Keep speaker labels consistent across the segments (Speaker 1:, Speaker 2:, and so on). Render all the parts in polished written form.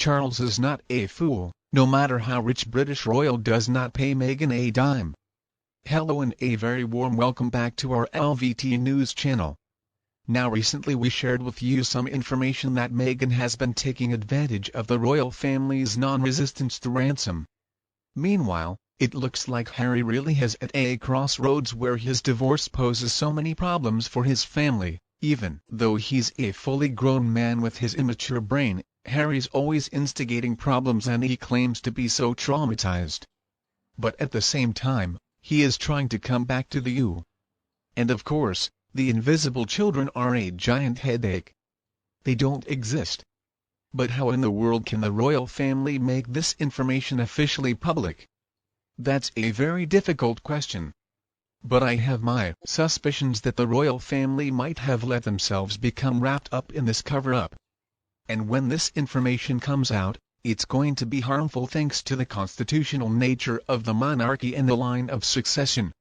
Speaker 1: Charles is not a fool, no matter how rich. British royal does not pay Meghan a dime. Hello and a very warm welcome back to our LVT News channel. Now recently we shared with you some information that Meghan has been taking advantage of the royal family's non-resistance to ransom. Meanwhile, it looks like Harry really has at a crossroads where his divorce poses so many problems for his family. Even though he's a fully grown man with his immature brain, Harry's always instigating problems and he claims to be so traumatized. But at the same time, he is trying to come back to the U. And of course, the invisible children are a giant headache. They don't exist. But how in the world can the royal family make this information officially public? That's a very difficult question. But I have my suspicions that the royal family might have let themselves become wrapped up in this cover-up. And when this information comes out, it's going to be harmful thanks to the constitutional nature of the monarchy and the line of succession.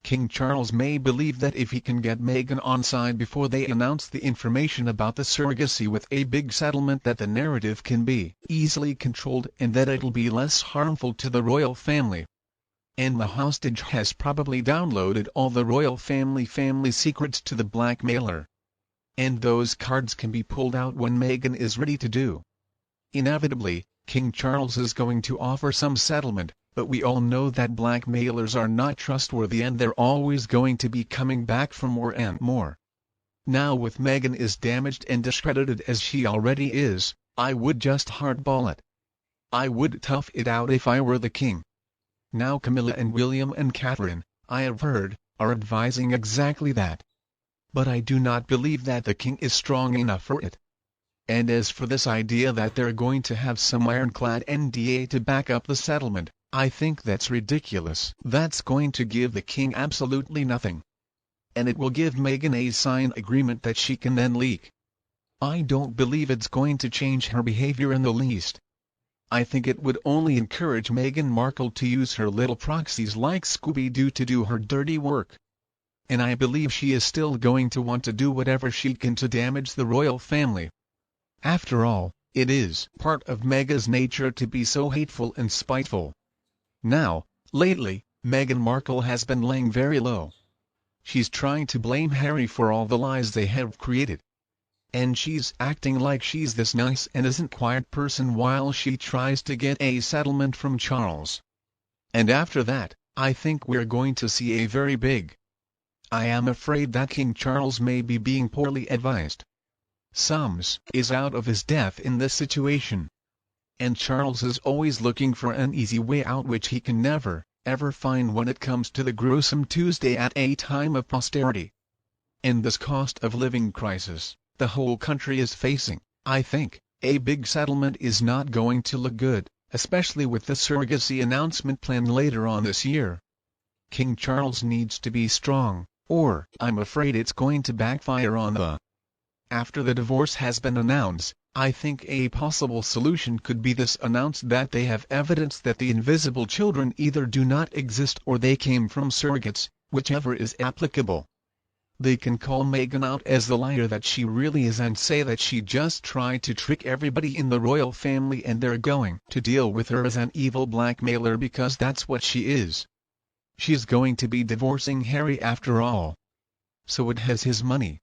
Speaker 1: King Charles may believe that if he can get Meghan on side before they announce the information about the surrogacy with a big settlement, that the narrative can be easily controlled and that it'll be less harmful to the royal family. And the hostage has probably downloaded all the royal family secrets to the blackmailer. And those cards can be pulled out when Meghan is ready to do. Inevitably, King Charles is going to offer some settlement, but we all know that blackmailers are not trustworthy and they're always going to be coming back for more and more. Now with Meghan is damaged and discredited as she already is, I would just hardball it. I would tough it out if I were the king. Now Camilla and William and Catherine, I have heard, are advising exactly that. But I do not believe that the king is strong enough for it. And as for this idea that they're going to have some ironclad NDA to back up the settlement, I think that's ridiculous. That's going to give the king absolutely nothing. And it will give Meghan a signed agreement that she can then leak. I don't believe it's going to change her behavior in the least. I think it would only encourage Meghan Markle to use her little proxies like Scooby-Doo to do her dirty work. And I believe she is still going to want to do whatever she can to damage the royal family. After all, it is part of Meghan's nature to be so hateful and spiteful. Now, lately, Meghan Markle has been laying very low. She's trying to blame Harry for all the lies they have created. And she's acting like she's this nice and isn't quiet person while she tries to get a settlement from Charles. And after that, I think we're going to see a very big. I am afraid that King Charles may be being poorly advised. Sums is out of his depth in this situation. And Charles is always looking for an easy way out which he can never, ever find when it comes to the gruesome Tuesday at a time of posterity. In this cost of living crisis the whole country is facing, I think, a big settlement is not going to look good, especially with the surrogacy announcement planned later on this year. King Charles needs to be strong, or I'm afraid it's going to backfire on the. After the divorce has been announced, I think a possible solution could be this: announce that they have evidence that the invisible children either do not exist or they came from surrogates, whichever is applicable. They can call Meghan out as the liar that she really is and say that she just tried to trick everybody in the royal family and they're going to deal with her as an evil blackmailer because that's what she is. She's going to be divorcing Harry after all. So it has his money.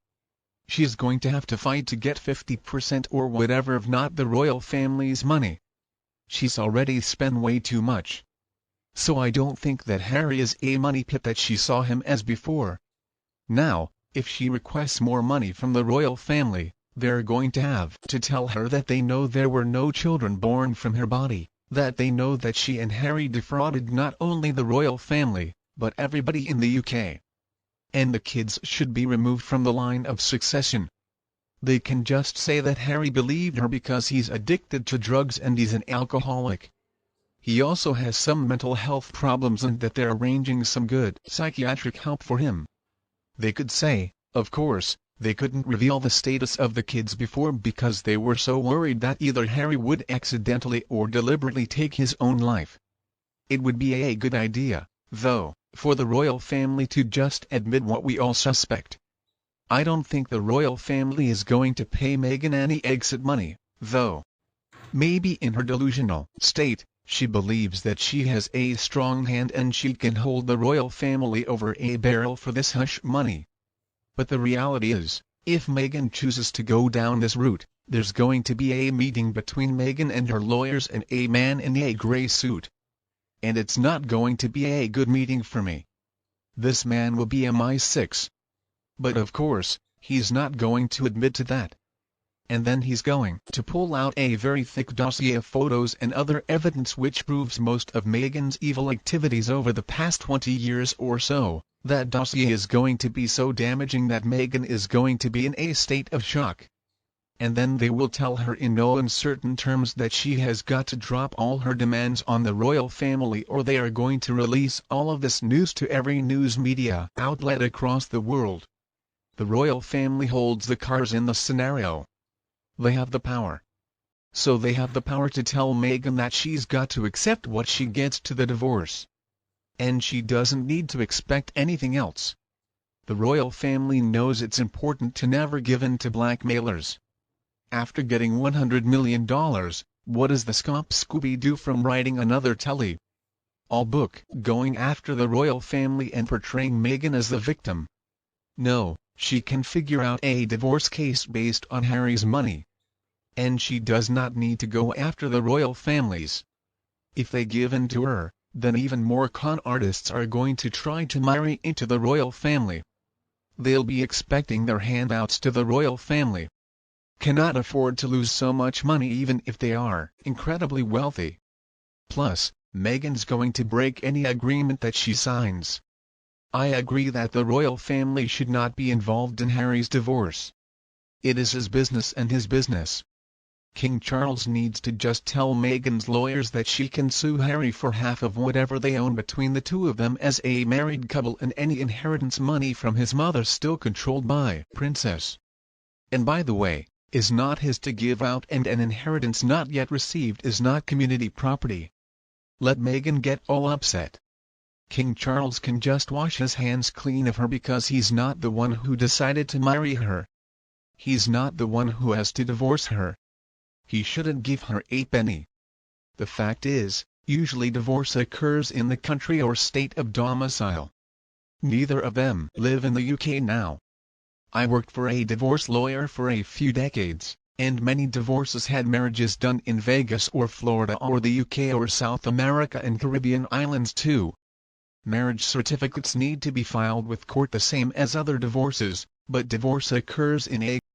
Speaker 1: She's going to have to fight to get 50% or whatever of not the royal family's money. She's already spent way too much. So I don't think that Harry is a money pit that she saw him as before. Now, if she requests more money from the royal family, they're going to have to tell her that they know there were no children born from her body, that they know that she and Harry defrauded not only the royal family, but everybody in the UK. And the kids should be removed from the line of succession. They can just say that Harry believed her because he's addicted to drugs and he's an alcoholic. He also has some mental health problems and that they're arranging some good psychiatric help for him. They could say, of course, they couldn't reveal the status of the kids before because they were so worried that either Harry would accidentally or deliberately take his own life. It would be a good idea, though, for the royal family to just admit what we all suspect. I don't think the royal family is going to pay Meghan any exit money, though. Maybe in her delusional state, she believes that she has a strong hand and she can hold the royal family over a barrel for this hush money. But the reality is, if Meghan chooses to go down this route, there's going to be a meeting between Meghan and her lawyers and a man in a grey suit. And it's not going to be a good meeting for me. This man will be MI6. But of course, he's not going to admit to that. And then he's going to pull out a very thick dossier of photos and other evidence which proves most of Meghan's evil activities over the past 20 years or so. That dossier is going to be so damaging that Meghan is going to be in a state of shock. And then they will tell her in no uncertain terms that she has got to drop all her demands on the royal family, or they are going to release all of this news to every news media outlet across the world. The royal family holds the cards in the scenario. They have the power. So they have the power to tell Meghan that she's got to accept what she gets to the divorce. And she doesn't need to expect anything else. The royal family knows it's important to never give in to blackmailers. After getting $100 million, what does the Scooby do from writing another tell-all book going after the royal family and portraying Meghan as the victim? No, she can figure out a divorce case based on Harry's money. And she does not need to go after the royal families. If they give in to her, then even more con artists are going to try to marry into the royal family. They'll be expecting their handouts to the royal family. Cannot afford to lose so much money even if they are incredibly wealthy. Plus, Meghan's going to break any agreement that she signs. I agree that the royal family should not be involved in Harry's divorce. It is his business and his business. King Charles needs to just tell Meghan's lawyers that she can sue Harry for half of whatever they own between the two of them as a married couple, and any inheritance money from his mother still controlled by Princess. And by the way, is not his to give out, and an inheritance not yet received is not community property. Let Meghan get all upset. King Charles can just wash his hands clean of her because he's not the one who decided to marry her. He's not the one who has to divorce her. He shouldn't give her a penny. The fact is, usually divorce occurs in the country or state of domicile. Neither of them live in the UK now. I worked for a divorce lawyer for a few decades, and many divorces had marriages done in Vegas or Florida or the UK or South America and Caribbean islands too. Marriage certificates need to be filed with court the same as other divorces, but divorce occurs in a